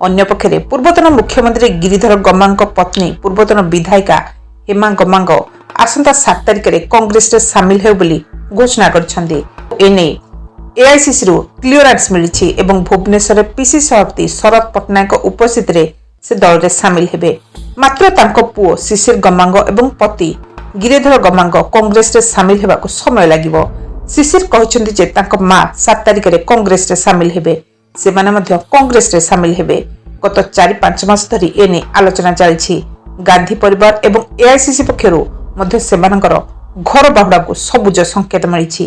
ଅନ୍ୟପକ୍ଷରେ ପୂର୍ବତନ ମୁଖ୍ୟମନ୍ତ୍ରୀ ଗିରିଧର ଗମାଙ୍କ ପତ୍ନୀ ପୂର୍ବତନ ବିଧାୟିକା ହେମା ଗମାଙ୍ଗ ଆସନ୍ତା 7 ତାରିଖରେ କଂଗ୍ରେସରେ ସାମିଲ ହେବେ ବୋଲି ଘୋଷଣା କରିଛନ୍ତି। ଏନେଇ ଏଆଇସିସିରୁ କ୍ଲିୟରାନ୍ସ ମିଳିଛି ଏବଂ ଭୁବନେଶ୍ୱରରେ ପିସି ସଭାପତି ଶରତ ପଟ୍ଟନାୟକ ଉପସ୍ଥିତିରେ ସେ ଦଳରେ ସାମିଲ ହେବେ। ମାତ୍ର ତାଙ୍କ ପୁଅ ଶିଶିର ଗମାଙ୍ଗ ଏବଂ ପତି ଗିରିଧର ଗମାଙ୍ଗ କଂଗ୍ରେସରେ ସାମିଲ ହେବାକୁ ସମୟ ଲାଗିବ। ଶିଶିର କହିଛନ୍ତି ଯେ ତାଙ୍କ ମା 7 ତାରିଖରେ କଂଗ୍ରେସରେ ସାମିଲ ହେବେ। ସେମାନେ ମଧ୍ୟ କଂଗ୍ରେସରେ ସାମିଲ ହେବେ। ଗତ 4-5 ମାସ ଧରି ଏନେଇ ଆଲୋଚନା ଚାଲିଛି। ଗାନ୍ଧୀ ପରିବାର ଏବଂ ଏଆଇସିସି ପକ୍ଷରୁ ମଧ୍ୟ ସେମାନଙ୍କର ଘର ବାହୁଡାକୁ ସବୁଜ ସଂକେତ ମିଳିଛି।